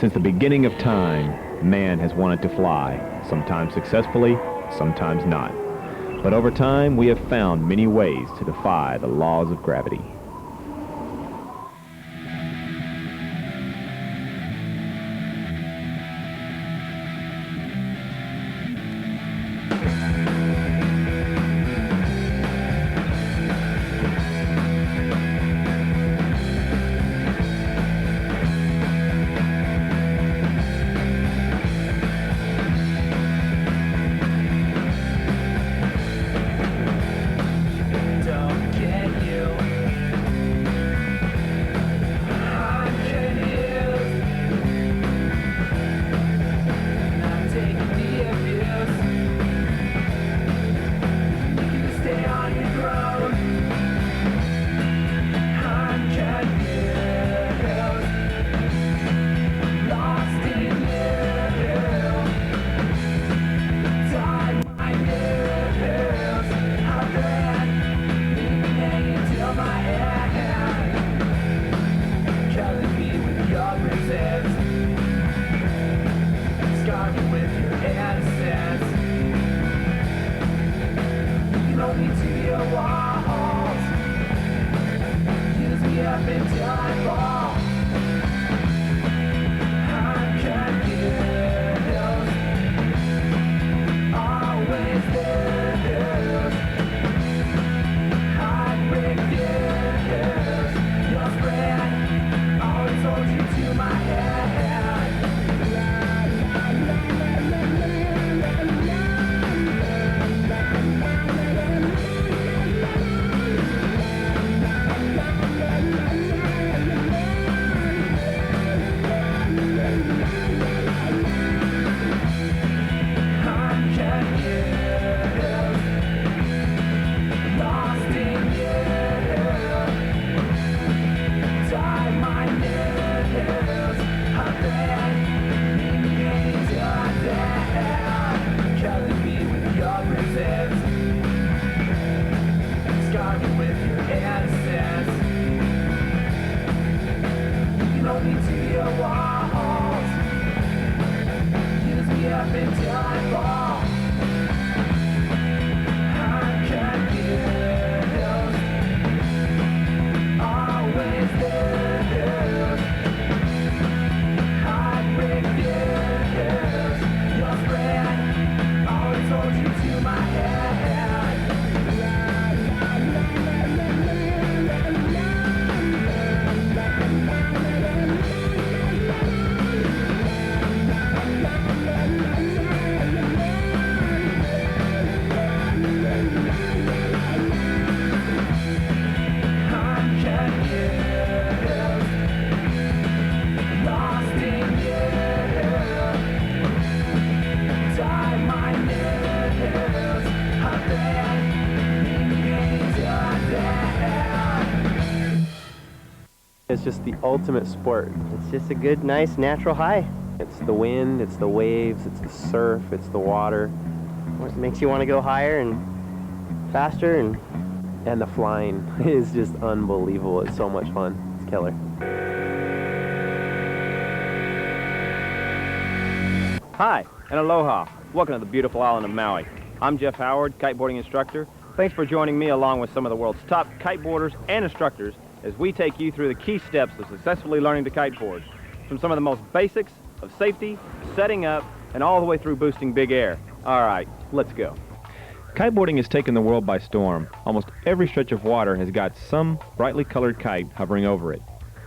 Since the beginning of time, man has wanted to fly, sometimes successfully, sometimes not. But over time, we have found many ways to defy the laws of gravity. It's just the ultimate sport. It's just a good, nice, natural high. It's the wind, it's the waves, it's the surf, it's the water. It makes you want to go higher and faster, and the flying is just unbelievable. It's so much fun. It's killer. Hi, and aloha. Welcome to the beautiful island of Maui. I'm Jeff Howard, kiteboarding instructor. Thanks for joining me along with some of the world's top kiteboarders and instructors as we take you through the key steps of successfully learning to kiteboard. From some of the most basics of safety, setting up, and all the way through boosting big air. All right, let's go. Kiteboarding has taken the world by storm. Almost every stretch of water has got some brightly colored kite hovering over it.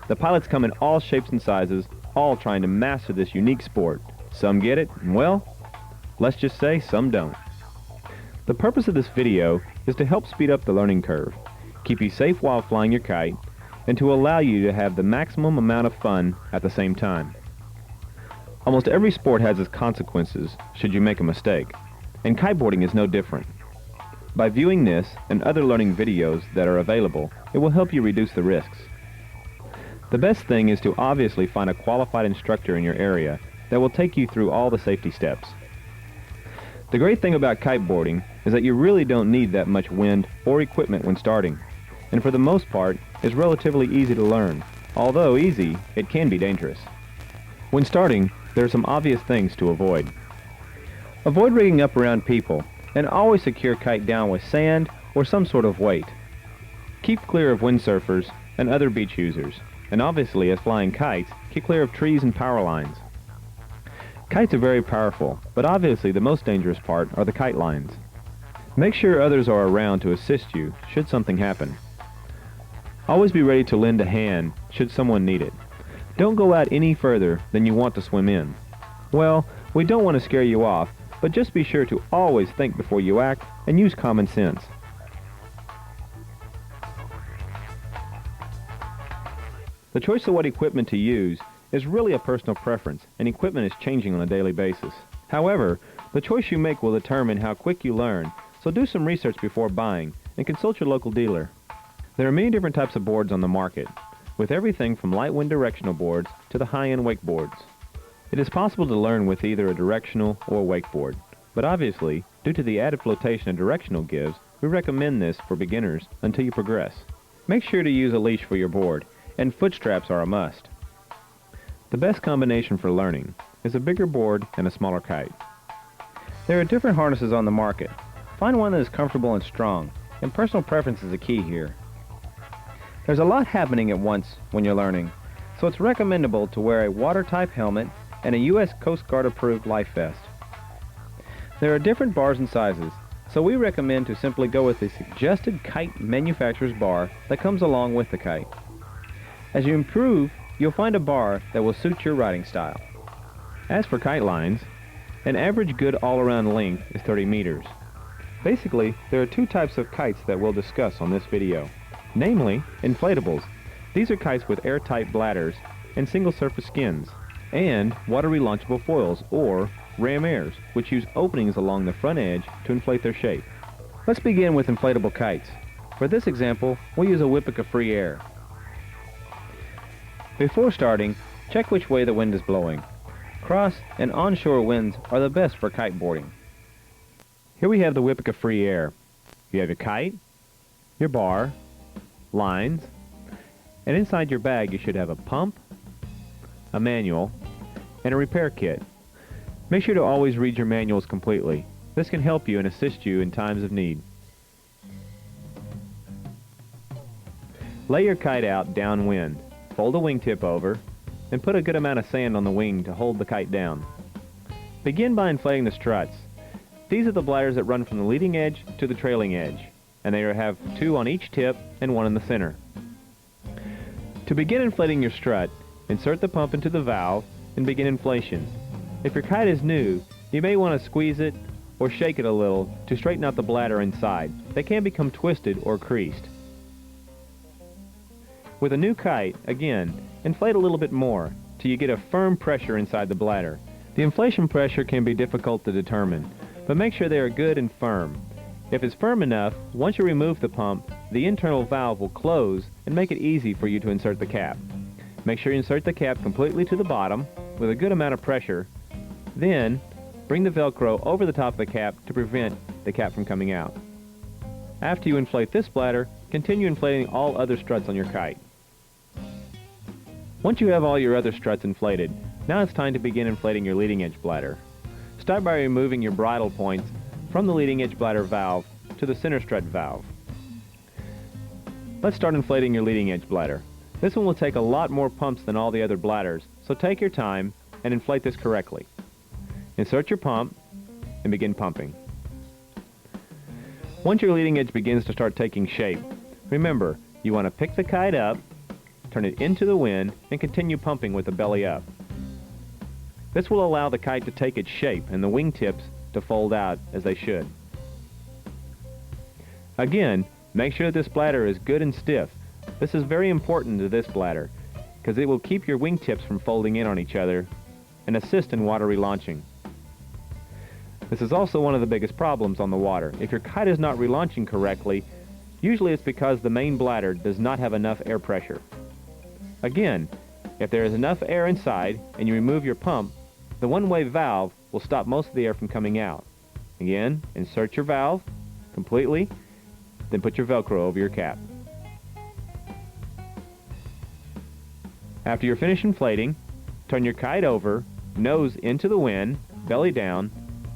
The pilots come in all shapes and sizes, all trying to master this unique sport. Some get it, and well, let's just say some don't. The purpose of this video is to help speed up the learning curve, keep you safe while flying your kite, and to allow you to have the maximum amount of fun at the same time. Almost every sport has its consequences should you make a mistake, and kiteboarding is no different. By viewing this and other learning videos that are available, it will help you reduce the risks. The best thing is to obviously find a qualified instructor in your area that will take you through all the safety steps. The great thing about kiteboarding is that you really don't need that much wind or equipment when starting, and for the most part, is relatively easy to learn. Although easy, it can be dangerous. When starting, there are some obvious things to avoid. Avoid rigging up around people, and always secure kite down with sand or some sort of weight. Keep clear of windsurfers and other beach users, and obviously as flying kites, keep clear of trees and power lines. Kites are very powerful, but obviously the most dangerous part are the kite lines. Make sure others are around to assist you should something happen. Always be ready to lend a hand should someone need it. Don't go out any further than you want to swim in. Well, we don't want to scare you off, but just be sure to always think before you act and use common sense. The choice of what equipment to use is really a personal preference, and equipment is changing on a daily basis. However, the choice you make will determine how quick you learn, so do some research before buying and consult your local dealer. There are many different types of boards on the market, with everything from light wind directional boards to the high-end wakeboards. It is possible to learn with either a directional or wakeboard, but obviously, due to the added flotation a directional gives, we recommend this for beginners until you progress. Make sure to use a leash for your board, and foot straps are a must. The best combination for learning is a bigger board and a smaller kite. There are different harnesses on the market. Find one that is comfortable and strong, and personal preference is the key here. There's a lot happening at once when you're learning, so it's recommendable to wear a water-type helmet and a U.S. Coast Guard approved life vest. There are different bars and sizes, so we recommend to simply go with the suggested kite manufacturer's bar that comes along with the kite. As you improve, you'll find a bar that will suit your riding style. As for kite lines, an average good all-around length is 30 meters. Basically, there are two types of kites that we'll discuss on this video. Namely, inflatables. These are kites with airtight bladders and single-surface skins, and water-relaunchable foils, or ram airs, which use openings along the front edge to inflate their shape. Let's begin with inflatable kites. For this example, we'll use a Whippica Free Air. Before starting, check which way the wind is blowing. Cross and onshore winds are the best for kiteboarding. Here we have the Whippica Free Air. You have your kite, your bar, lines, and inside your bag you should have a pump, a manual, and a repair kit. Make sure to always read your manuals completely. This can help you and assist you in times of need. Lay your kite out downwind, fold a wingtip over, and put a good amount of sand on the wing to hold the kite down. Begin by inflating the struts. These are the bladders that run from the leading edge to the trailing edge, and they have two on each tip and one in the center. To begin inflating your strut, insert the pump into the valve and begin inflation. If your kite is new, you may want to squeeze it or shake it a little to straighten out the bladder inside. They can become twisted or creased. With a new kite, again, inflate a little bit more till you get a firm pressure inside the bladder. The inflation pressure can be difficult to determine, but make sure they are good and firm. If it's firm enough, once you remove the pump, the internal valve will close and make it easy for you to insert the cap. Make sure you insert the cap completely to the bottom with a good amount of pressure. Then, bring the Velcro over the top of the cap to prevent the cap from coming out. After you inflate this bladder, continue inflating all other struts on your kite. Once you have all your other struts inflated, now it's time to begin inflating your leading edge bladder. Start by removing your bridle points from the leading edge bladder valve to the center strut valve. Let's start inflating your leading edge bladder. This one will take a lot more pumps than all the other bladders, so take your time and inflate this correctly. Insert your pump and begin pumping. Once your leading edge begins to start taking shape, remember, you want to pick the kite up, turn it into the wind, and continue pumping with the belly up. This will allow the kite to take its shape and the wingtips to fold out as they should. Again, make sure this bladder is good and stiff. This is very important to this bladder because it will keep your wingtips from folding in on each other and assist in water relaunching. This is also one of the biggest problems on the water. If your kite is not relaunching correctly, usually it's because the main bladder does not have enough air pressure. Again, if there is enough air inside and you remove your pump, the one-way valve will stop most of the air from coming out. Again, insert your valve completely, then put your Velcro over your cap. After you're finished inflating, Turn your kite over, nose into the wind, belly down,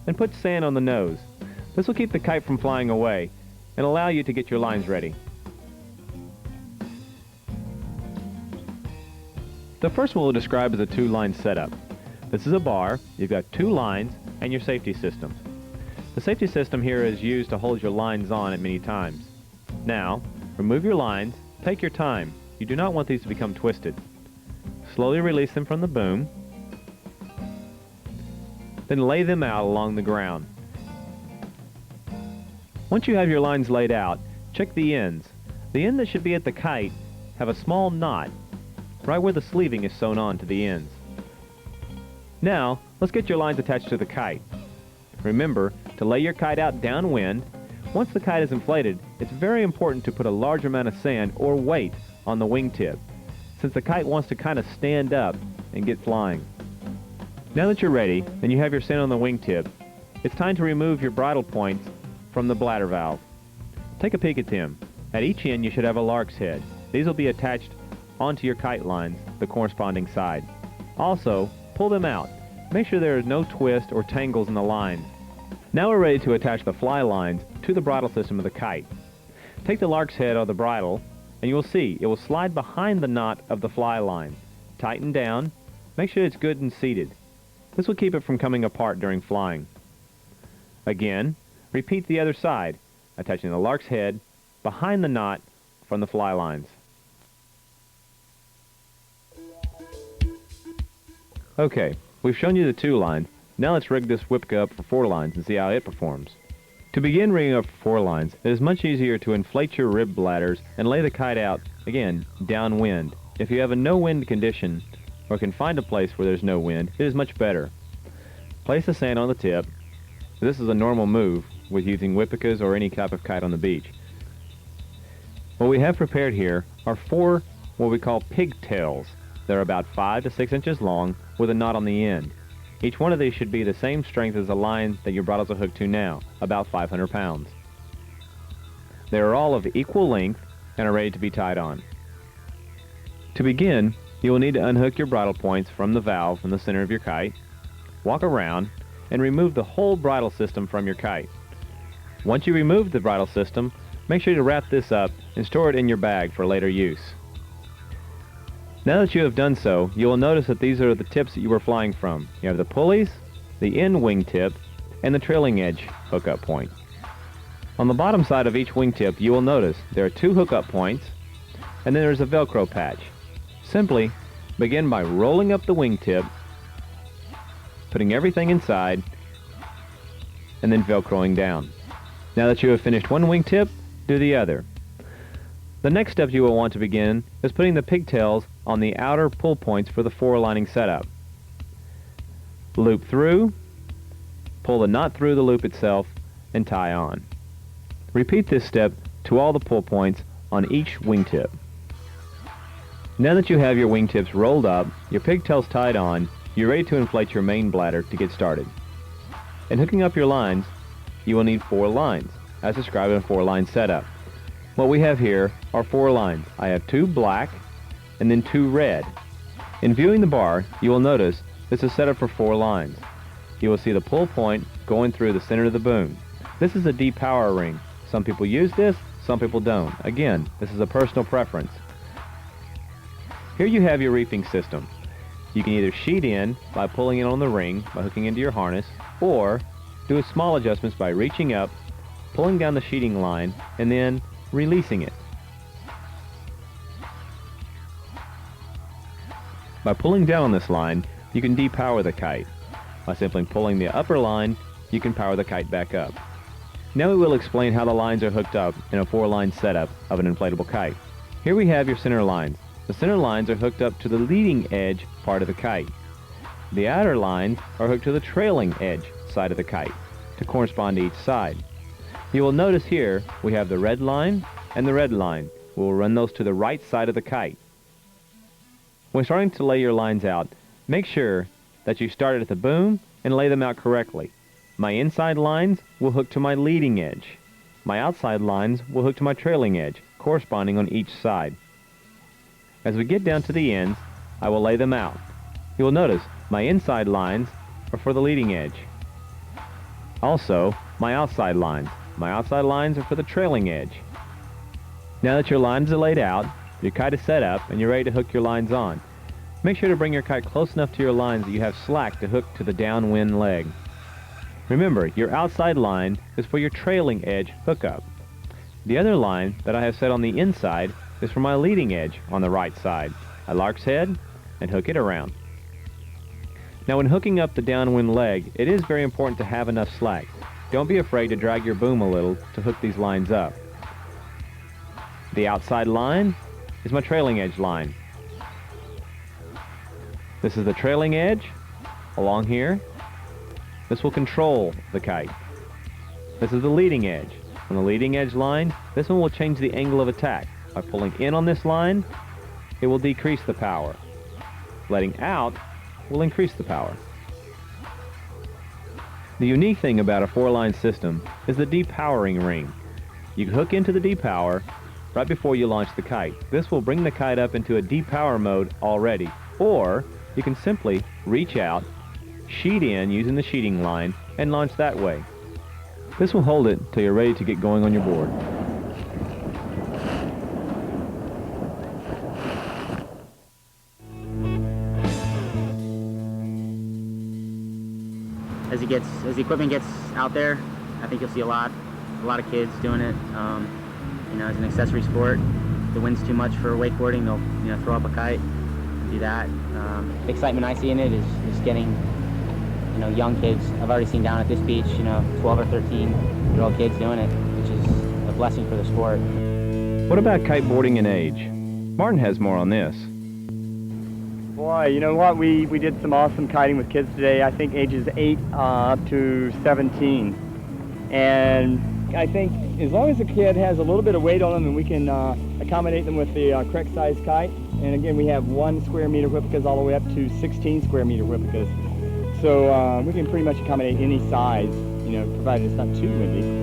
and put sand on the nose. This will keep the kite from flying away and allow you to get your lines ready. The first one we'll describe is a two-line setup. This is a bar, you've got two lines, and your safety system. The safety system here is used to hold your lines on at many times. Now, remove your lines, take your time. You do not want these to become twisted. Slowly release them from the boom, then lay them out along the ground. Once you have your lines laid out, check the ends. The end that should be at the kite have a small knot right where the sleeving is sewn on to the ends. Now, let's get your lines attached to the kite. Remember to lay your kite out downwind. Once the kite is inflated, it's very important to put a large amount of sand or weight on the wingtip, since the kite wants to kind of stand up and get flying. Now that you're ready and you have your sand on the wingtip, it's time to remove your bridle points from the bladder valve. Take a peek at them. At each end you should have a lark's head. These will be attached onto your kite lines, the corresponding side. Also, pull them out. Make sure there is no twist or tangles in the lines. Now we're ready to attach the fly lines to the bridle system of the kite. Take the lark's head of the bridle and you will see it will slide behind the knot of the fly line. Tighten down. Make sure it's good and seated. This will keep it from coming apart during flying. Again, repeat the other side, attaching the lark's head behind the knot from the fly lines. Okay, we've shown you the two lines. Now let's rig this Whipka up for four lines and see how it performs. To begin rigging up for four lines, it is much easier to inflate your rib bladders and lay the kite out, again, downwind. If you have a no-wind condition, or can find a place where there's no wind, it is much better. Place the sand on the tip. This is a normal move with using Whipkas or any type of kite on the beach. What we have prepared here are four what we call pigtails. They're about 5 to 6 inches long with a knot on the end. Each one of these should be the same strength as the line that your bridles are hooked to now, about 500 pounds. They are all of equal length and are ready to be tied on. To begin, you will need to unhook your bridle points from the valve in the center of your kite, walk around, and remove the whole bridle system from your kite. Once you remove the bridle system, make sure to wrap this up and store it in your bag for later use. Now that you have done so, you will notice that these are the tips that you were flying from. You have the pulleys, the end wing tip, and the trailing edge hookup point. On the bottom side of each wingtip, you will notice there are two hookup points, and then there's a Velcro patch. Simply begin by rolling up the wingtip, putting everything inside, and then Velcroing down. Now that you have finished one wingtip, do the other. The next step you will want to begin is putting the pigtails on the outer pull points for the four lining setup. Loop through, pull the knot through the loop itself, and tie on. Repeat this step to all the pull points on each wingtip. Now that you have your wingtips rolled up, your pigtails tied on, you're ready to inflate your main bladder to get started. In hooking up your lines, you will need four lines, as described in a four-line setup. What we have here are four lines. I have two black and then two red. In viewing the bar, you will notice this is set up for four lines. You will see the pull point going through the center of the boom. This is a deep power ring. Some people use this, some people don't. Again, this is a personal preference. Here you have your reefing system. You can either sheet in by pulling it on the ring by hooking into your harness, or do small adjustments by reaching up, pulling down the sheeting line, and then releasing it. By pulling down on this line, you can depower the kite. By simply pulling the upper line, you can power the kite back up. Now we will explain how the lines are hooked up in a four-line setup of an inflatable kite. Here we have your center lines. The center lines are hooked up to the leading edge part of the kite. The outer lines are hooked to the trailing edge side of the kite to correspond to each side. You will notice here we have the red line and the red line. We will run those to the right side of the kite. When starting to lay your lines out, make sure that you start at the boom and lay them out correctly. My inside lines will hook to my leading edge. My outside lines will hook to my trailing edge, corresponding on each side. As we get down to the ends, I will lay them out. You will notice my inside lines are for the leading edge. Also, my outside lines. My outside lines are for the trailing edge. Now that your lines are laid out, your kite is set up, and you're ready to hook your lines on. Make sure to bring your kite close enough to your lines that you have slack to hook to the downwind leg. Remember, your outside line is for your trailing edge hookup. The other line that I have set on the inside is for my leading edge on the right side. I lark's head and hook it around. Now when hooking up the downwind leg, it is very important to have enough slack. Don't be afraid to drag your boom a little to hook these lines up. The outside line is my trailing edge line. This is the trailing edge along here. This will control the kite. This is the leading edge. On the leading edge line, this one will change the angle of attack. By pulling in on this line, it will decrease the power. Letting out will increase the power. The unique thing about a 4-line system is the depowering ring. You hook into the depower right before you launch the kite. This will bring the kite up into a depower mode already. Or you can simply reach out, sheet in using the sheeting line, and launch that way. This will hold it till you're ready to get going on your board. As the equipment gets out there, I think you'll see a lot of kids doing it. You know, as an accessory sport, if the wind's too much for wakeboarding, they'll throw up a kite, and do that. The excitement I see in it is getting young kids. I've already seen down at this beach 12 or 13-year-old kids doing it, which is a blessing for the sport. What about kiteboarding in age? Martin has more on this. Boy, you know what? We did some awesome kiting with kids today. I think ages 8 up to 17. And I think as long as the kid has a little bit of weight on them and we can accommodate them with the correct size kite. And again, we have 1 square meter whippicas all the way up to 16 square meter whippicas. So we can pretty much accommodate any size, provided it's not too windy.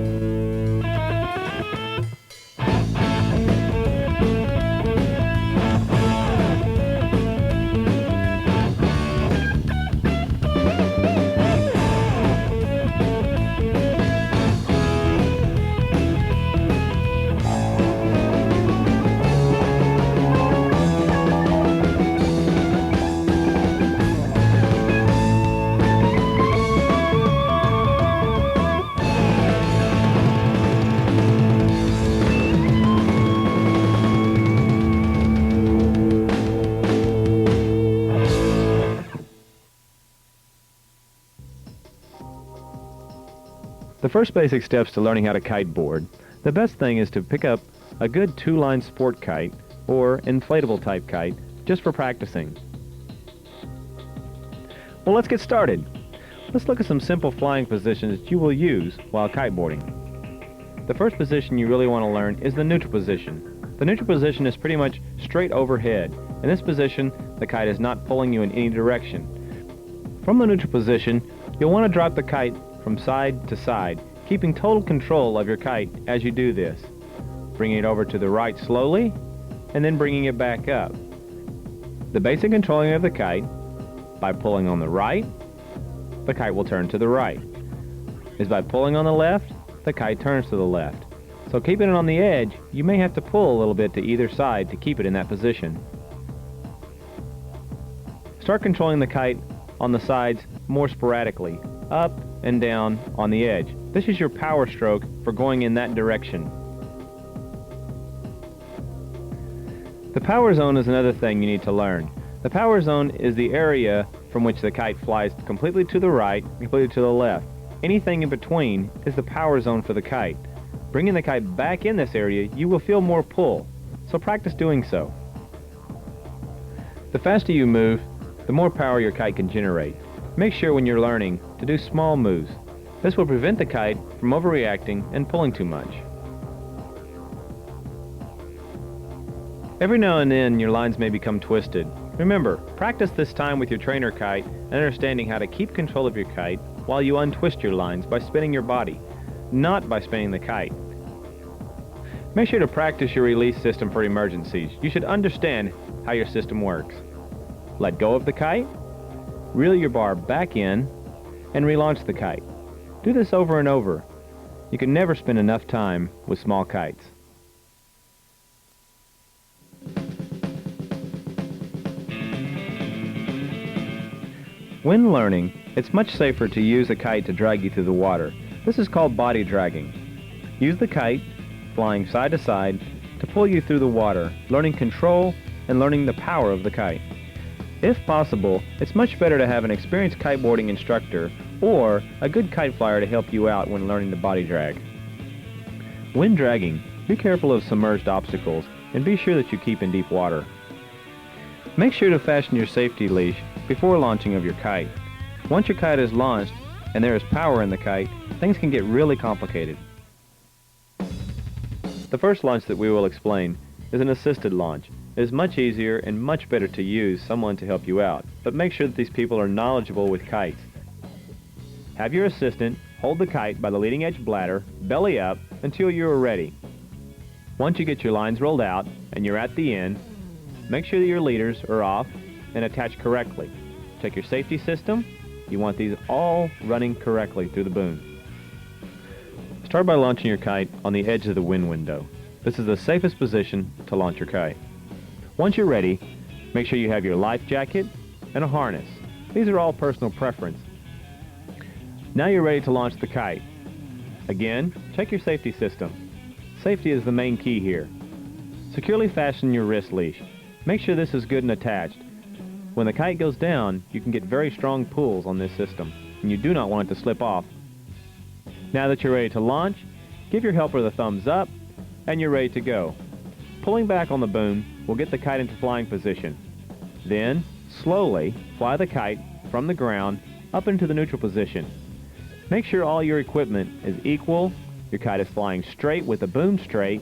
The first basic steps to learning how to kiteboard, the best thing is to pick up a good 2-line sport kite or inflatable type kite just for practicing. Well, let's get started. Let's look at some simple flying positions that you will use while kiteboarding. The first position you really want to learn is the neutral position. The neutral position is pretty much straight overhead. In this position, the kite is not pulling you in any direction. From the neutral position, you'll want to drop the kite from side to side, keeping total control of your kite as you do this. Bringing it over to the right slowly, and then bringing it back up. The basic controlling of the kite, by pulling on the right, the kite will turn to the right. Is by pulling on the left, the kite turns to the left. So keeping it on the edge, you may have to pull a little bit to either side to keep it in that position. Start controlling the kite on the sides more sporadically, up and down on the edge. This is your power stroke for going in that direction. The power zone is another thing you need to learn. The power zone is the area from which the kite flies completely to the right, completely to the left. Anything in between is the power zone for the kite. Bringing the kite back in this area, you will feel more pull, so practice doing so. The faster you move, the more power your kite can generate. Make sure when you're learning to do small moves. This will prevent the kite from overreacting and pulling too much. Every now and then your lines may become twisted. Remember, practice this time with your trainer kite and understanding how to keep control of your kite while you untwist your lines by spinning your body, not by spinning the kite. Make sure to practice your release system for emergencies. You should understand how your system works. Let go of the kite, Reel your bar back in and relaunch the kite. Do this over and over. You can never spend enough time with small kites. When learning, it's much safer to use a kite to drag you through the water. This is called body dragging. Use the kite, flying side to side, to pull you through the water, learning control and learning the power of the kite. If possible, it's much better to have an experienced kiteboarding instructor or a good kite flyer to help you out when learning the body drag. When dragging, be careful of submerged obstacles and be sure that you keep in deep water. Make sure to fasten your safety leash before launching of your kite. Once your kite is launched and there is power in the kite, things can get really complicated. The first launch that we will explain is an assisted launch. It is much easier and much better to use someone to help you out, but make sure that these people are knowledgeable with kites. Have your assistant hold the kite by the leading edge bladder, belly up, until you are ready. Once you get your lines rolled out and you're at the end, make sure that your leaders are off and attached correctly. Check your safety system. You want these all running correctly through the boom. Start by launching your kite on the edge of the wind window. This is the safest position to launch your kite. Once you're ready, make sure you have your life jacket and a harness. These are all personal preference. Now you're ready to launch the kite. Again, check your safety system. Safety is the main key here. Securely fasten your wrist leash. Make sure this is good and attached. When the kite goes down, you can get very strong pulls on this system, and you do not want it to slip off. Now that you're ready to launch, give your helper the thumbs up, and you're ready to go. Pulling back on the boom will get the kite into flying position. Then, slowly fly the kite from the ground up into the neutral position. Make sure all your equipment is equal, your kite is flying straight with the boom straight,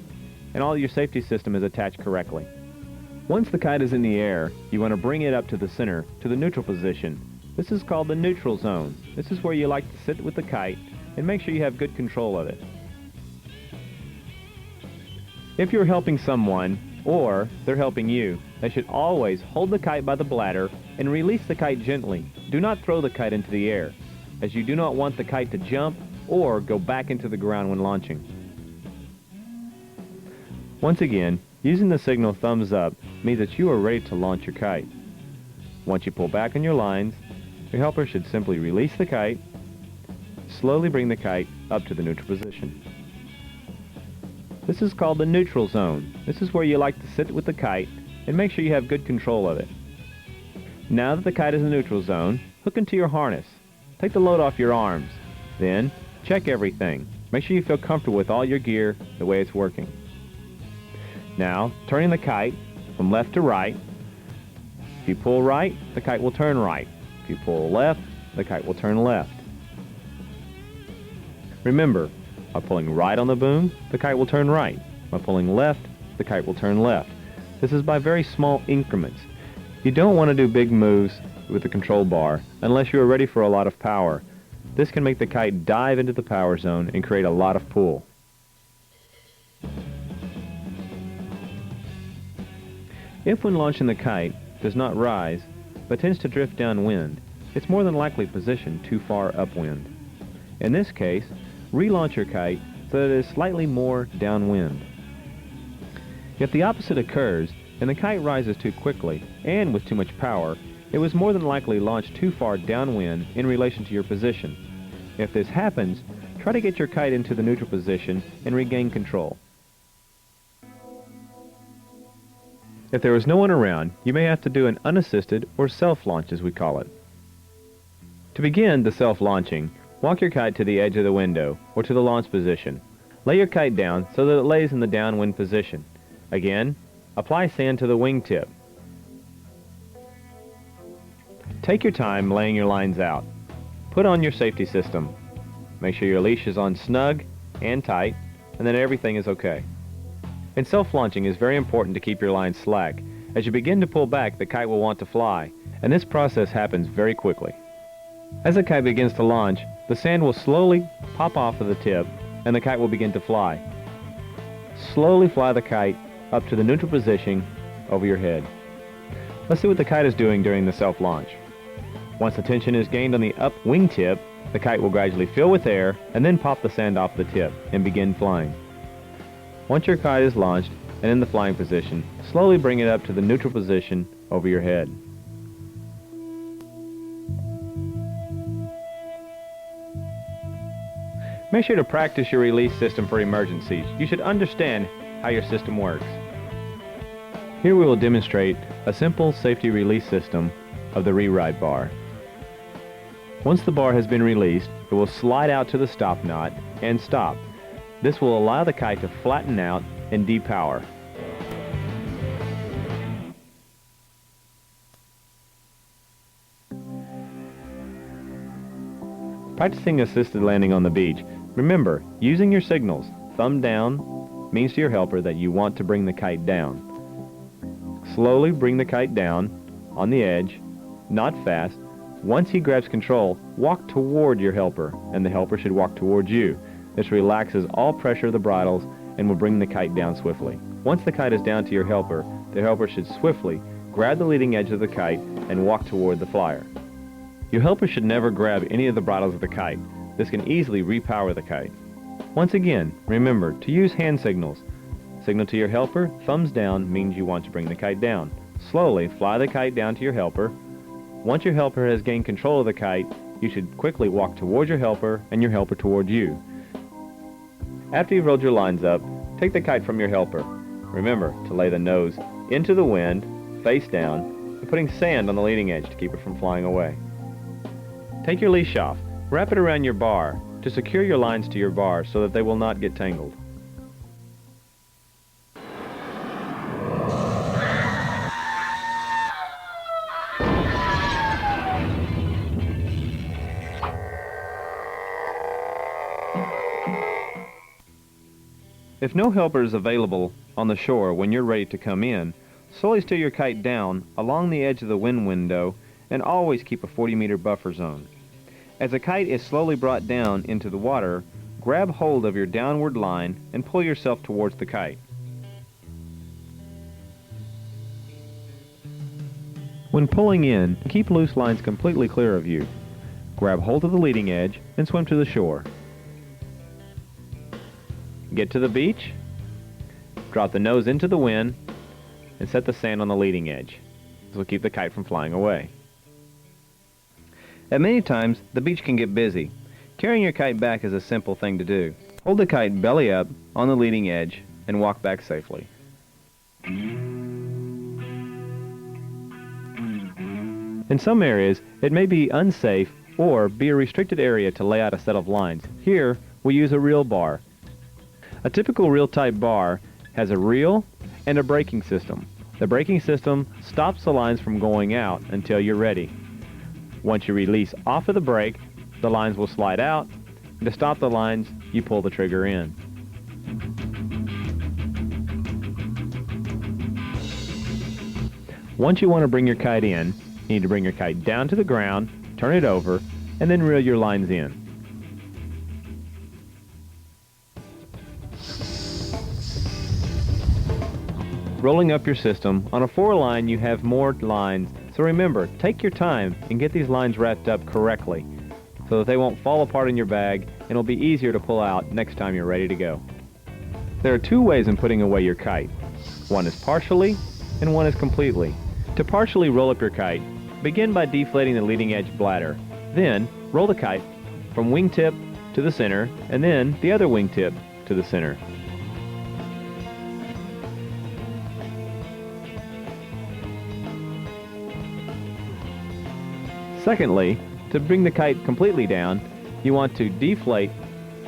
and all your safety system is attached correctly. Once the kite is in the air, you want to bring it up to the center, to the neutral position. This is called the neutral zone. This is where you like to sit with the kite and make sure you have good control of it. If you're helping someone, or they're helping you, they should always hold the kite by the bladder and release the kite gently. Do not throw the kite into the air, as you do not want the kite to jump or go back into the ground when launching. Once again, using the signal thumbs up means that you are ready to launch your kite. Once you pull back on your lines, your helper should simply release the kite, slowly bring the kite up to the neutral position. This is called the neutral zone. This is where you like to sit with the kite and make sure you have good control of it. Now that the kite is in the neutral zone, hook into your harness. Take the load off your arms. Then, check everything. Make sure you feel comfortable with all your gear the way it's working. Now, turning the kite from left to right. If you pull right, the kite will turn right. If you pull left, the kite will turn left. Remember, by pulling right on the boom, the kite will turn right. By pulling left, the kite will turn left. This is by very small increments. You don't want to do big moves with the control bar unless you are ready for a lot of power. This can make the kite dive into the power zone and create a lot of pull. If when launching the kite does not rise, but tends to drift downwind, it's more than likely positioned too far upwind. In this case, relaunch your kite so that it is slightly more downwind. If the opposite occurs and the kite rises too quickly and with too much power, it was more than likely launched too far downwind in relation to your position. If this happens, try to get your kite into the neutral position and regain control. If there is no one around, you may have to do an unassisted or self-launch as we call it. To begin the self-launching, walk your kite to the edge of the window or to the launch position. Lay your kite down so that it lays in the downwind position. Again, apply sand to the wingtip. Take your time laying your lines out. Put on your safety system. Make sure your leash is on snug and tight and that everything is okay. In self-launching, it is very important to keep your lines slack. As you begin to pull back, the kite will want to fly, and this process happens very quickly. As the kite begins to launch, the sand will slowly pop off of the tip, and the kite will begin to fly. Slowly fly the kite up to the neutral position over your head. Let's see what the kite is doing during the self-launch. Once the tension is gained on the up wingtip, the kite will gradually fill with air and then pop the sand off the tip and begin flying. Once your kite is launched and in the flying position, slowly bring it up to the neutral position over your head. Make sure to practice your release system for emergencies. You should understand how your system works. Here we will demonstrate a simple safety release system of the re-ride bar. Once the bar has been released, it will slide out to the stop knot and stop. This will allow the kite to flatten out and depower. Practicing assisted landing on the beach. Remember, using your signals, thumb down means to your helper that you want to bring the kite down. Slowly bring the kite down on the edge, not fast. Once he grabs control, walk toward your helper, and the helper should walk towards you. This relaxes all pressure of the bridles and will bring the kite down swiftly. Once the kite is down to your helper, the helper should swiftly grab the leading edge of the kite and walk toward the flyer. Your helper should never grab any of the bridles of the kite. This can easily repower the kite. Once again, remember to use hand signals. Signal to your helper, thumbs down means you want to bring the kite down. Slowly fly the kite down to your helper. Once your helper has gained control of the kite, you should quickly walk towards your helper and your helper towards you. After you've rolled your lines up, take the kite from your helper. Remember to lay the nose into the wind, face down, and putting sand on the leading edge to keep it from flying away. Take your leash off. Wrap it around your bar to secure your lines to your bar so that they will not get tangled. If no helper is available on the shore when you're ready to come in, slowly steer your kite down along the edge of the wind window and always keep a 40-meter buffer zone. As the kite is slowly brought down into the water, grab hold of your downward line and pull yourself towards the kite. When pulling in, keep loose lines completely clear of you. Grab hold of the leading edge and swim to the shore. Get to the beach, drop the nose into the wind, and set the sand on the leading edge. This will keep the kite from flying away. At many times, the beach can get busy. Carrying your kite back is a simple thing to do. Hold the kite belly up on the leading edge and walk back safely. In some areas, it may be unsafe or be a restricted area to lay out a set of lines. Here, we use a reel bar. A typical reel-type bar has a reel and a braking system. The braking system stops the lines from going out until you're ready. Once you release off of the brake, the lines will slide out, and to stop the lines, you pull the trigger in. Once you want to bring your kite in, you need to bring your kite down to the ground, turn it over, and then reel your lines in. Rolling up your system, on a 4-line you have more lines, so remember, take your time and get these lines wrapped up correctly so that they won't fall apart in your bag and it'll be easier to pull out next time you're ready to go. There are 2 ways in putting away your kite. One is partially and one is completely. To partially roll up your kite, begin by deflating the leading edge bladder. Then, roll the kite from wingtip to the center and then the other wingtip to the center. Secondly, to bring the kite completely down, you want to deflate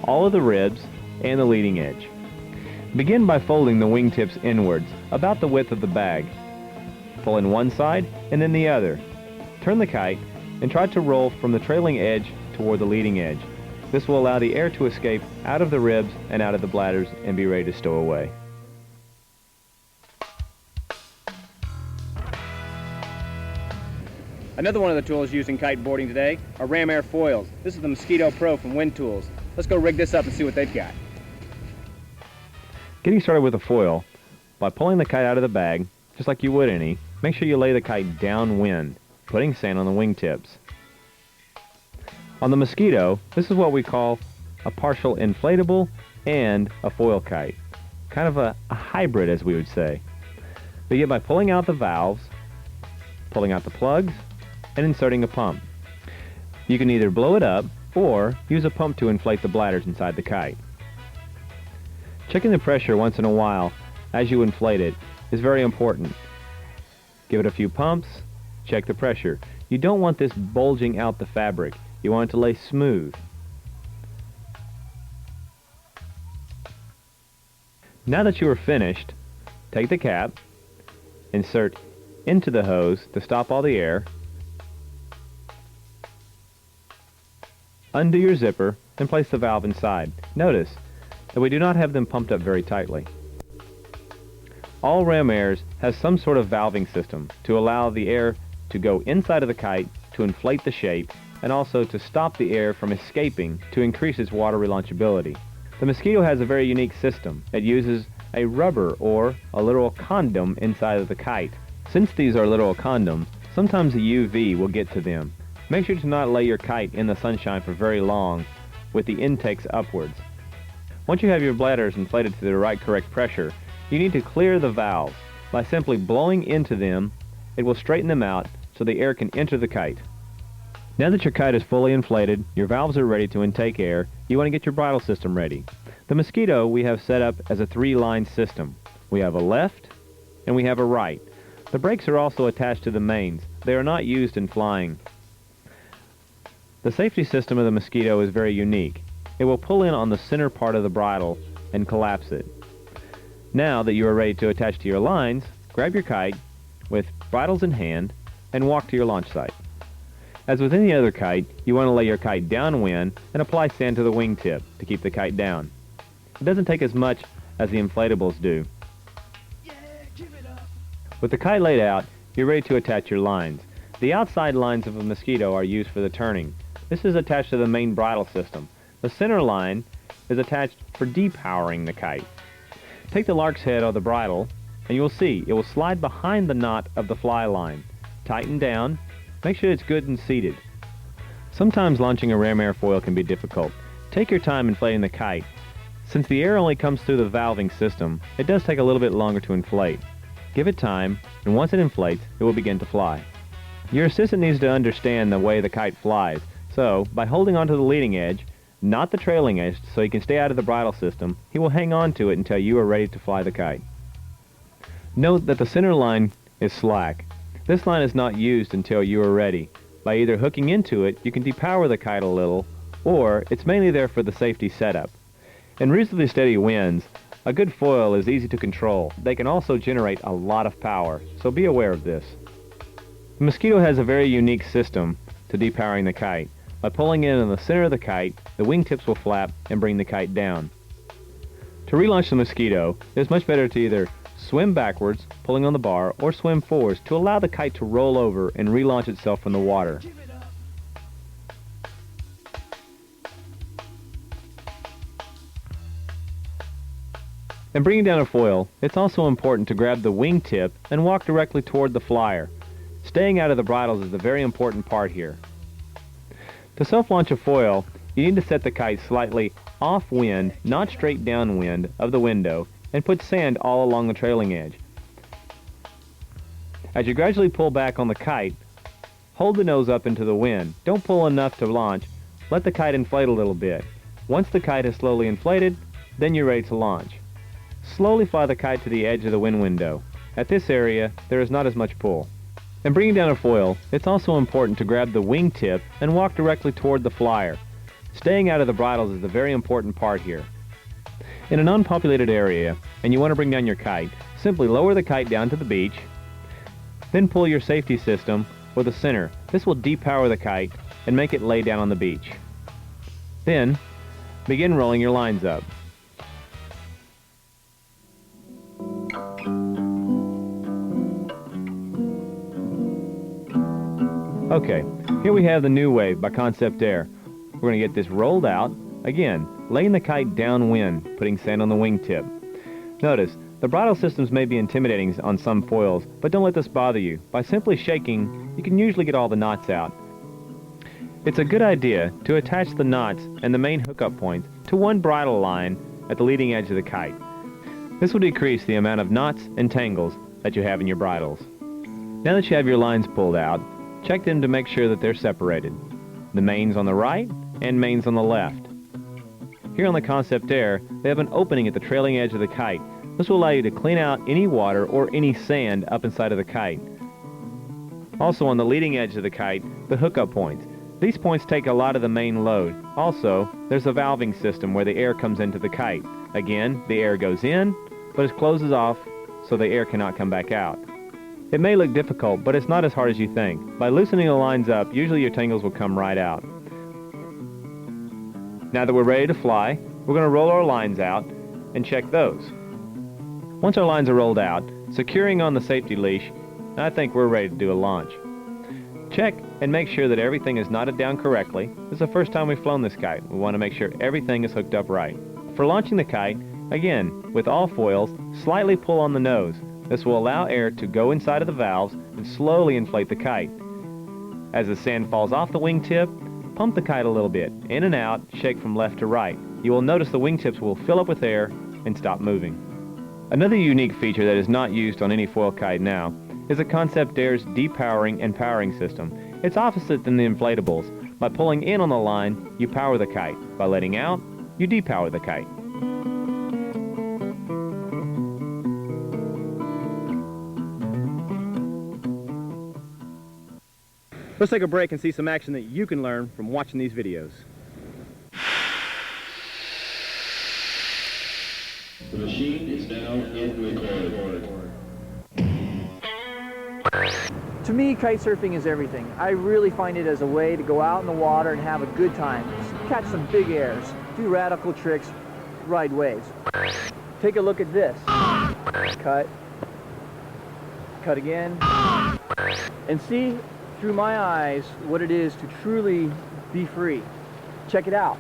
all of the ribs and the leading edge. Begin by folding the wingtips inwards, about the width of the bag. Pull in one side and then the other. Turn the kite and try to roll from the trailing edge toward the leading edge. This will allow the air to escape out of the ribs and out of the bladders and be ready to stow away. Another one of the tools used in kite boarding today are ram air foils. This is the Mosquito Pro from Wind Tools. Let's go rig this up and see what they've got. Getting started with a foil, by pulling the kite out of the bag, just like you would any, make sure you lay the kite downwind, putting sand on the wingtips. On the Mosquito, this is what we call a partial inflatable and a foil kite. Kind of a hybrid, as we would say. Begin by pulling out the valves, pulling out the plugs, and inserting a pump. You can either blow it up or use a pump to inflate the bladders inside the kite. Checking the pressure once in a while as you inflate it is very important. Give it a few pumps, check the pressure. You don't want this bulging out the fabric. You want it to lay smooth. Now that you are finished, take the cap, insert into the hose to stop all the air, undo your zipper, and place the valve inside. Notice that we do not have them pumped up very tightly. All ram airs has some sort of valving system to allow the air to go inside of the kite to inflate the shape and also to stop the air from escaping to increase its water relaunchability. The Mosquito has a very unique system. It uses a rubber or a literal condom inside of the kite. Since these are literal condoms, sometimes the UV will get to them. Make sure to not lay your kite in the sunshine for very long with the intakes upwards. Once you have your bladders inflated to the right correct pressure, you need to clear the valves. By simply blowing into them, it will straighten them out so the air can enter the kite. Now that your kite is fully inflated, your valves are ready to intake air, you want to get your bridle system ready. The Mosquito we have set up as a 3-line system. We have a left and we have a right. The brakes are also attached to the mains. They are not used in flying. The safety system of the Mosquito is very unique. It will pull in on the center part of the bridle and collapse it. Now that you are ready to attach to your lines, grab your kite with bridles in hand and walk to your launch site. As with any other kite, you want to lay your kite downwind and apply sand to the wingtip to keep the kite down. It doesn't take as much as the inflatables do. With the kite laid out, you're ready to attach your lines. The outside lines of a Mosquito are used for the turning. This is attached to the main bridle system. The center line is attached for depowering the kite. Take the lark's head of the bridle and you will see it will slide behind the knot of the fly line. Tighten down. Make sure it's good and seated. Sometimes launching a ram airfoil can be difficult. Take your time inflating the kite. Since the air only comes through the valving system, it does take a little bit longer to inflate. Give it time, and once it inflates, it will begin to fly. Your assistant needs to understand the way the kite flies, so by holding onto the leading edge, not the trailing edge, so he can stay out of the bridle system, he will hang on to it until you are ready to fly the kite. Note that the center line is slack. This line is not used until you are ready. By either hooking into it, you can depower the kite a little, or it's mainly there for the safety setup. In reasonably steady winds, a good foil is easy to control. They can also generate a lot of power, so be aware of this. The Mosquito has a very unique system to depowering the kite. By pulling in the center of the kite, the wingtips will flap and bring the kite down. To relaunch the Mosquito, it is much better to either swim backwards, pulling on the bar, or swim forwards to allow the kite to roll over and relaunch itself from the water. In bringing down a foil, it's also important to grab the wingtip and walk directly toward the flyer. Staying out of the bridles is the very important part here. To self-launch a foil, you need to set the kite slightly off-wind, not straight downwind, of the window, and put sand all along the trailing edge. As you gradually pull back on the kite, hold the nose up into the wind. Don't pull enough to launch. Let the kite inflate a little bit. Once the kite is slowly inflated, then you're ready to launch. Slowly fly the kite to the edge of the wind window. At this area, there is not as much pull. In bringing down a foil, it's also important to grab the wingtip and walk directly toward the flyer. Staying out of the bridles is the very important part here. In an unpopulated area, and you want to bring down your kite, simply lower the kite down to the beach, then pull your safety system or the center. This will depower the kite and make it lay down on the beach. Then, begin rolling your lines up. Okay, here we have the New Wave by Concept Air. We're going to get this rolled out. Again, laying the kite downwind, putting sand on the wingtip. Notice, the bridle systems may be intimidating on some foils, but don't let this bother you. By simply shaking, you can usually get all the knots out. It's a good idea to attach the knots and the main hookup points to one bridle line at the leading edge of the kite. This will decrease the amount of knots and tangles that you have in your bridles. Now that you have your lines pulled out, check them to make sure that they're separated. The mains on the right and mains on the left. Here on the Concept Air, they have an opening at the trailing edge of the kite. This will allow you to clean out any water or any sand up inside of the kite. Also on the leading edge of the kite, the hookup points. These points take a lot of the main load. Also, there's a valving system where the air comes into the kite. Again, the air goes in, but it closes off so the air cannot come back out. It may look difficult, but it's not as hard as you think. By loosening the lines up, usually your tangles will come right out. Now that we're ready to fly, we're going to roll our lines out and check those. Once our lines are rolled out, securing on the safety leash, I think we're ready to do a launch. Check and make sure that everything is knotted down correctly. This is the first time we've flown this kite. We want to make sure everything is hooked up right. For launching the kite, again, with all foils, slightly pull on the nose. This will allow air to go inside of the valves and slowly inflate the kite. As the sand falls off the wingtip, pump the kite a little bit, in and out, shake from left to right. You will notice the wingtips will fill up with air and stop moving. Another unique feature that is not used on any foil kite now is the Concept Air's depowering and powering system. It's opposite than the inflatables. By pulling in on the line, you power the kite. By letting out, you depower the kite. Let's take a break and see some action that you can learn from watching these videos. The machine is now in record. To me, kite surfing is everything. I really find it as a way to go out in the water and have a good time. Catch some big airs, do radical tricks, ride waves. Take a look at this. Cut. Cut again. And see through my eyes what it is to truly be free. Check it out.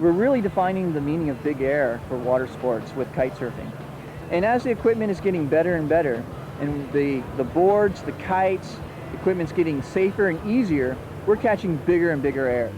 We're really defining the meaning of big air for water sports with kite surfing. And as the equipment is getting better and better, and the boards, the kites, the equipment's getting safer and easier, we're catching bigger and bigger airs.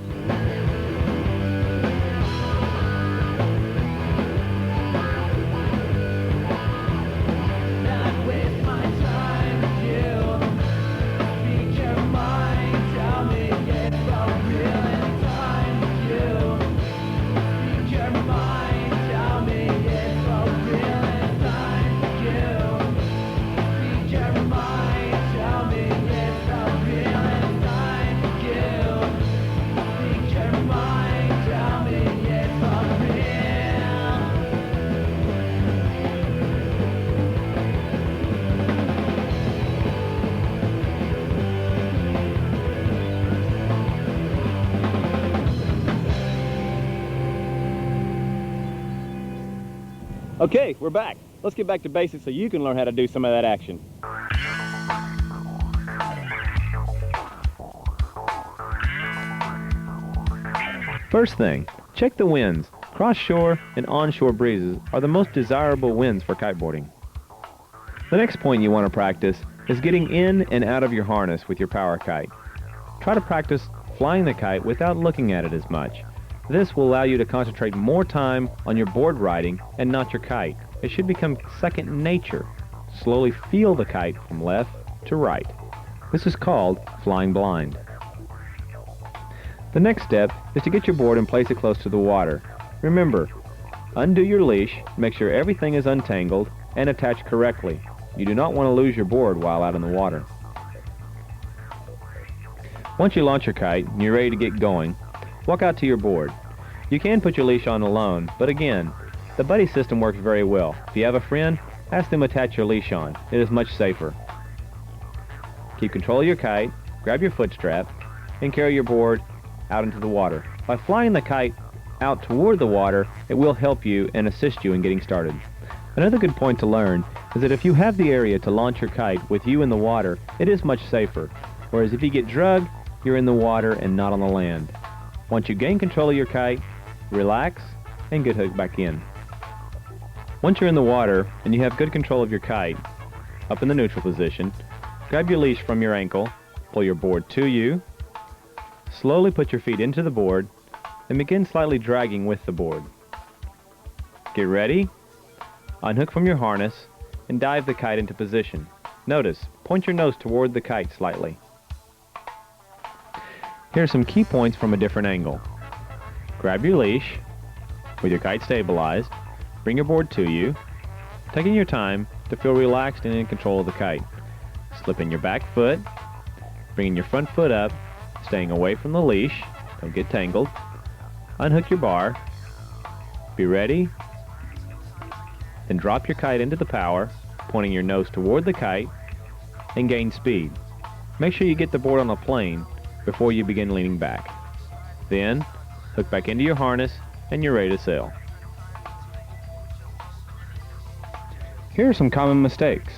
Okay, we're back. Let's get back to basics so you can learn how to do some of that action. First thing, check the winds. Cross-shore and onshore breezes are the most desirable winds for kiteboarding. The next point you want to practice is getting in and out of your harness with your power kite. Try to practice flying the kite without looking at it as much. This will allow you to concentrate more time on your board riding and not your kite. It should become second nature. Slowly feel the kite from left to right. This is called flying blind. The next step is to get your board and place it close to the water. Remember, undo your leash, make sure everything is untangled and attached correctly. You do not want to lose your board while out in the water. Once you launch your kite and you're ready to get going, walk out to your board. You can put your leash on alone, but again, the buddy system works very well. If you have a friend, ask them to attach your leash on. It is much safer. Keep control of your kite, grab your foot strap, and carry your board out into the water. By flying the kite out toward the water, it will help you and assist you in getting started. Another good point to learn is that if you have the area to launch your kite with you in the water, it is much safer. Whereas if you get drugged, you're in the water and not on the land. Once you gain control of your kite, relax and get hooked back in. Once you're in the water and you have good control of your kite, up in the neutral position, grab your leash from your ankle, pull your board to you, slowly put your feet into the board, and begin slightly dragging with the board. Get ready, unhook from your harness, and dive the kite into position. Notice, point your nose toward the kite slightly. Here are some key points from a different angle. Grab your leash, with your kite stabilized, bring your board to you, taking your time to feel relaxed and in control of the kite. Slip in your back foot, bringing your front foot up, staying away from the leash, don't get tangled. Unhook your bar, be ready, then drop your kite into the power, pointing your nose toward the kite, and gain speed. Make sure you get the board on a plane before you begin leaning back. Then, hook back into your harness, and you're ready to sail. Here are some common mistakes.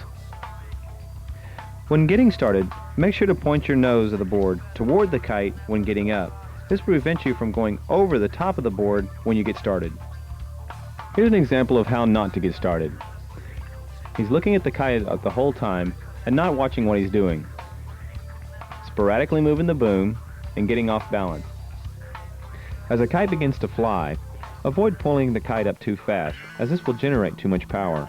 When getting started, make sure to point your nose of the board toward the kite when getting up. This prevents you from going over the top of the board when you get started. Here's an example of how not to get started. He's looking at the kite the whole time and not watching what he's doing. Sporadically moving the boom and getting off balance. As a kite begins to fly, avoid pulling the kite up too fast, as this will generate too much power.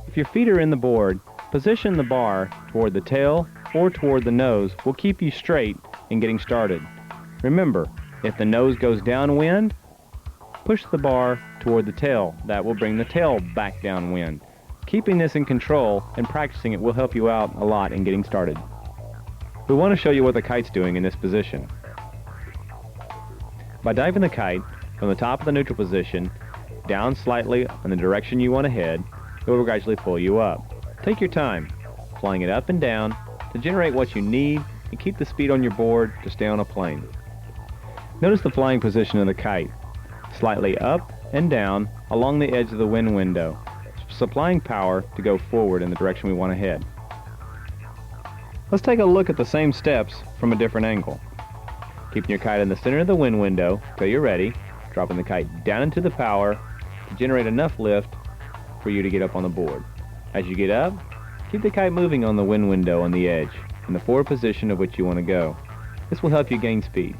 If your feet are in the board, position the bar toward the tail or toward the nose will keep you straight in getting started. Remember, if the nose goes downwind, push the bar toward the tail. That will bring the tail back downwind. Keeping this in control and practicing it will help you out a lot in getting started. We want to show you what the kite's doing in this position. By diving the kite from the top of the neutral position down slightly in the direction you want to head, it will gradually pull you up. Take your time, flying it up and down to generate what you need and keep the speed on your board to stay on a plane. Notice the flying position of the kite, slightly up and down along the edge of the wind window, supplying power to go forward in the direction we want to head. Let's take a look at the same steps from a different angle. Keeping your kite in the center of the wind window till you're ready, dropping the kite down into the power to generate enough lift for you to get up on the board. As you get up, keep the kite moving on the wind window on the edge in the forward position of which you want to go. This will help you gain speed.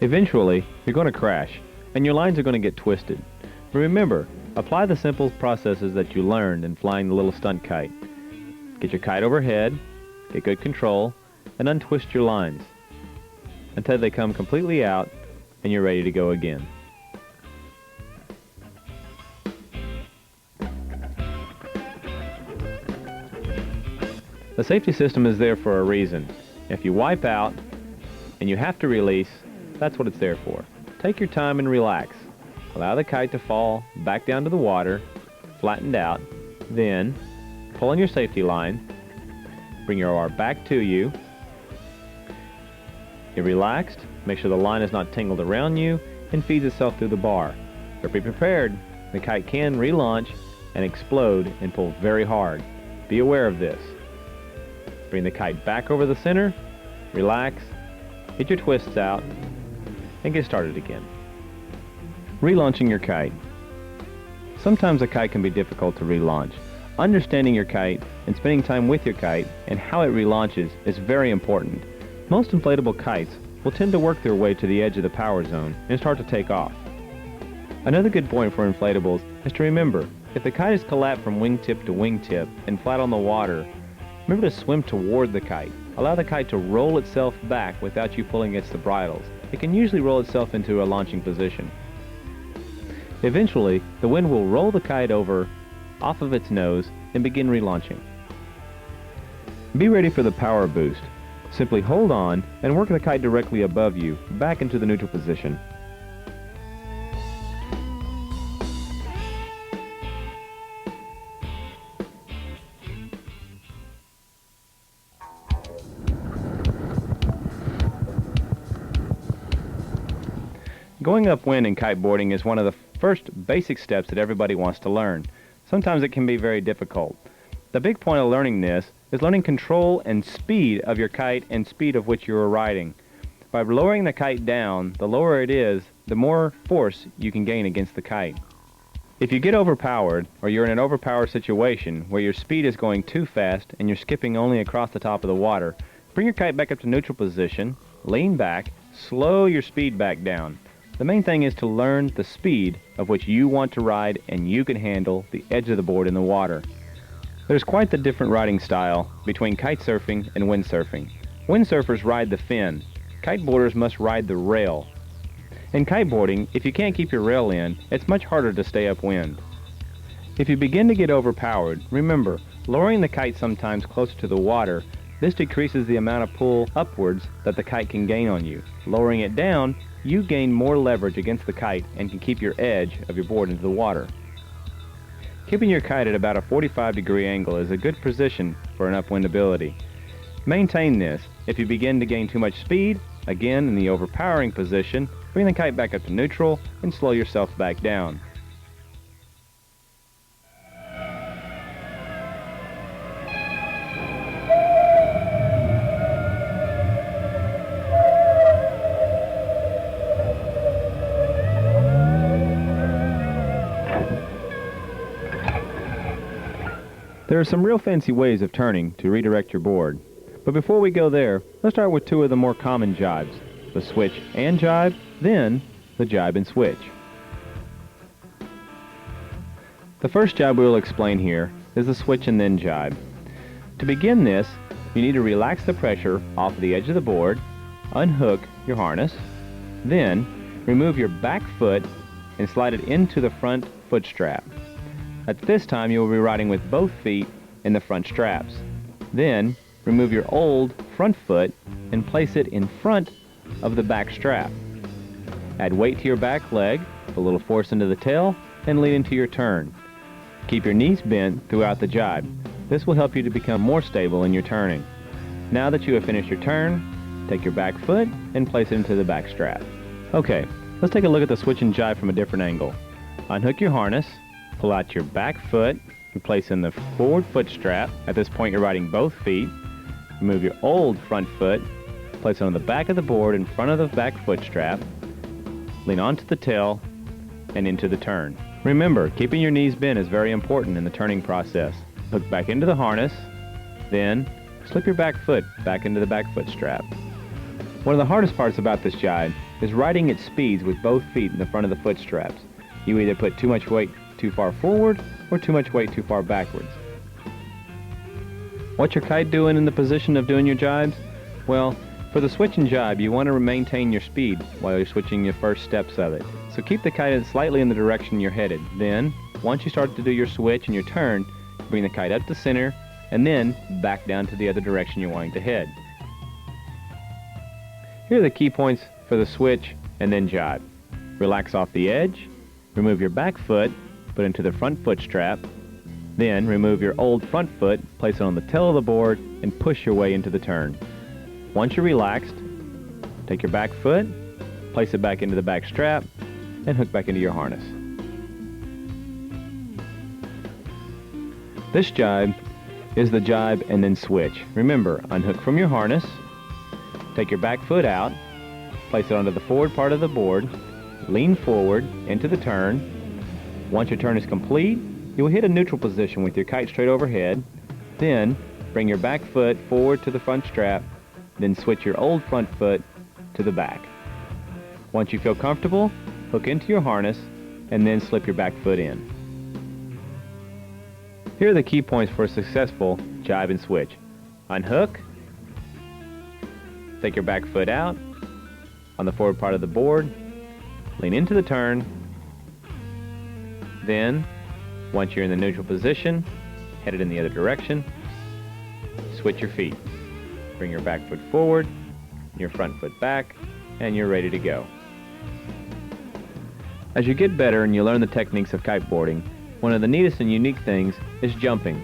Eventually, you're going to crash, and your lines are going to get twisted. But remember, apply the simple processes that you learned in flying the little stunt kite. Get your kite overhead, get good control, and untwist your lines until they come completely out and you're ready to go again. The safety system is there for a reason. If you wipe out and you have to release, that's what it's there for. Take your time and relax. Allow the kite to fall back down to the water, flattened out. Then, pull on your safety line, bring your oar back to you, Get relaxed, make sure the line is not tangled around you, and feeds itself through the bar. But be prepared, the kite can relaunch and explode and pull very hard. Be aware of this. Bring the kite back over the center, relax, get your twists out, and get started again. Relaunching your kite. Sometimes a kite can be difficult to relaunch. Understanding your kite and spending time with your kite and how it relaunches is very important. Most inflatable kites will tend to work their way to the edge of the power zone and start to take off. Another good point for inflatables is to remember, if the kite is collapsed from wingtip to wingtip and flat on the water, remember to swim toward the kite. Allow the kite to roll itself back without you pulling against the bridles. It can usually roll itself into a launching position. Eventually, the wind will roll the kite over off of its nose and begin relaunching. Be ready for the power boost. Simply hold on and work the kite directly above you, back into the neutral position. Going upwind in kiteboarding is one of the first basic steps that everybody wants to learn. Sometimes it can be very difficult. The big point of learning this is learning control and speed of your kite and speed of which you are riding. By lowering the kite down, the lower it is, the more force you can gain against the kite. If you get overpowered, or you're in an overpowered situation where your speed is going too fast and you're skipping only across the top of the water, bring your kite back up to neutral position, lean back, slow your speed back down. The main thing is to learn the speed of which you want to ride and you can handle the edge of the board in the water. There's quite the different riding style between kitesurfing and windsurfing. Windsurfers ride the fin. Kiteboarders must ride the rail. In kiteboarding, if you can't keep your rail in, it's much harder to stay upwind. If you begin to get overpowered, remember, lowering the kite sometimes closer to the water, this decreases the amount of pull upwards that the kite can gain on you. Lowering it down, you gain more leverage against the kite and can keep your edge of your board into the water. Keeping your kite at about a 45-degree angle is a good position for an upwind ability. Maintain this. If you begin to gain too much speed, again in the overpowering position, bring the kite back up to neutral and slow yourself back down. There are some real fancy ways of turning to redirect your board. But before we go there, let's start with two of the more common jibes, the switch and jibe, then the jibe and switch. The first jibe we will explain here is the switch and then jibe. To begin this, you need to relax the pressure off the edge of the board, unhook your harness, then remove your back foot and slide it into the front foot strap. At this time, you will be riding with both feet in the front straps. Then, remove your old front foot and place it in front of the back strap. Add weight to your back leg, put a little force into the tail, and lean into your turn. Keep your knees bent throughout the jibe. This will help you to become more stable in your turning. Now that you have finished your turn, take your back foot and place it into the back strap. Okay, let's take a look at the switch and jibe from a different angle. Unhook your harness, pull out your back foot and place in the forward foot strap. At this point, you're riding both feet. Remove your old front foot, place it on the back of the board in front of the back foot strap, lean onto the tail, and into the turn. Remember, keeping your knees bent is very important in the turning process. Hook back into the harness, then slip your back foot back into the back foot strap. One of the hardest parts about this jibe is riding at speeds with both feet in the front of the foot straps. You either put too much weight too far forward or too much weight too far backwards. What's your kite doing in the position of doing your jibes? Well, for the switch and jibe, you want to maintain your speed while you're switching your first steps of it. So keep the kite slightly in the direction you're headed. Then, once you start to do your switch and your turn, bring the kite up to center and then back down to the other direction you're wanting to head. Here are the key points for the switch and then jibe. Relax off the edge, remove your back foot, put into the front foot strap, then remove your old front foot, place it on the tail of the board, and push your way into the turn. Once you're relaxed, Take your back foot, place it back into the back strap, and hook back into your harness. This jibe is the jibe and then switch. Remember, unhook from your harness, take your back foot out, place it onto the forward part of the board, lean forward into the turn. Once your turn is complete, you will hit a neutral position with your kite straight overhead. Then bring your back foot forward to the front strap, then switch your old front foot to the back. Once you feel comfortable, hook into your harness and then slip your back foot in. Here are the key points for a successful jibe and switch. Unhook, take your back foot out on the forward part of the board, lean into the turn, then once you're in the neutral position, head it in the other direction, switch your feet. Bring your back foot forward, your front foot back, and you're ready to go. As you get better and you learn the techniques of kiteboarding, one of the neatest and unique things is jumping.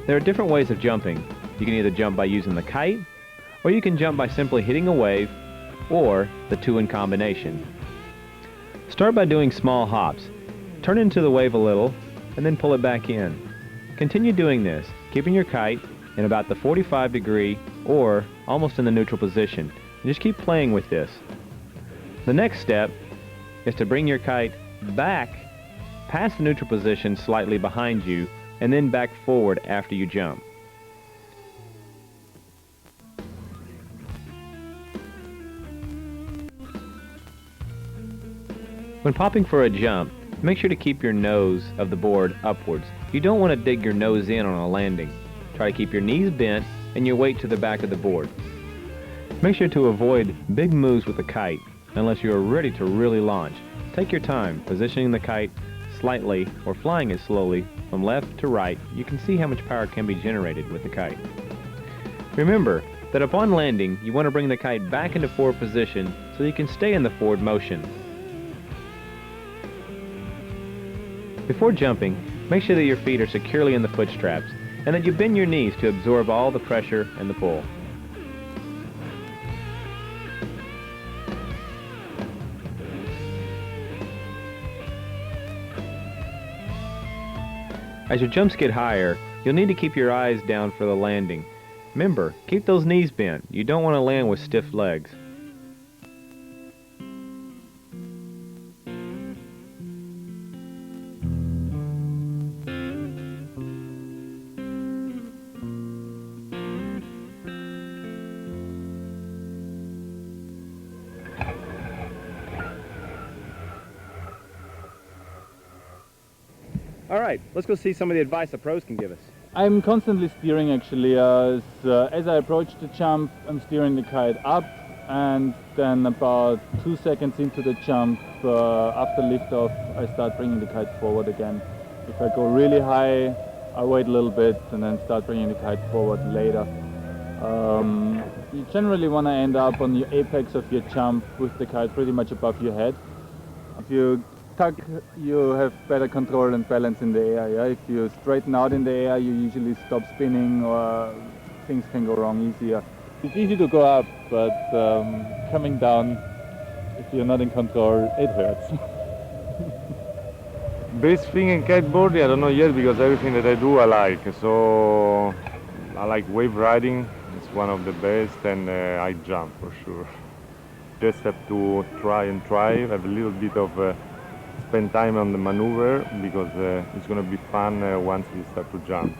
There are different ways of jumping. You can either jump by using the kite, or you can jump by simply hitting a wave, or the two in combination. Start by doing small hops. Turn into the wave a little, and then pull it back in. Continue doing this, keeping your kite in about the 45-degree or almost in the neutral position. And just keep playing with this. The next step is to bring your kite back past the neutral position slightly behind you and then back forward after you jump. When popping for a jump, make sure to keep your nose of the board upwards. You don't want to dig your nose in on a landing. Try to keep your knees bent and your weight to the back of the board. Make sure to avoid big moves with the kite unless you are ready to really launch. Take your time positioning the kite slightly or flying it slowly from left to right. You can see how much power can be generated with the kite. Remember that upon landing, you want to bring the kite back into forward position so you can stay in the forward motion. Before jumping, make sure that your feet are securely in the foot straps and that you bend your knees to absorb all the pressure and the pull. As your jumps get higher, you'll need to keep your eyes down for the landing. Remember, keep those knees bent. You don't want to land with stiff legs. All right, let's go see some of the advice the pros can give us. I'm constantly steering actually. As I approach the jump, I'm steering the kite up, and then about 2 seconds into the jump, after liftoff, I start bringing the kite forward again. If I go really high, I wait a little bit and then start bringing the kite forward later. You generally want to end up on the apex of your jump with the kite pretty much above your head. If you tuck, you have better control and balance in the air. Yeah? If you straighten out in the air, you usually stop spinning or things can go wrong easier. It's easy to go up, but coming down, if you're not in control, it hurts. Best thing in kiteboarding, I don't know yet, because everything that I do I like. So I like wave riding, it's one of the best, and I jump for sure. Just have to try, have a little bit of spend time on the maneuver, because it's going to be fun once we start to jump.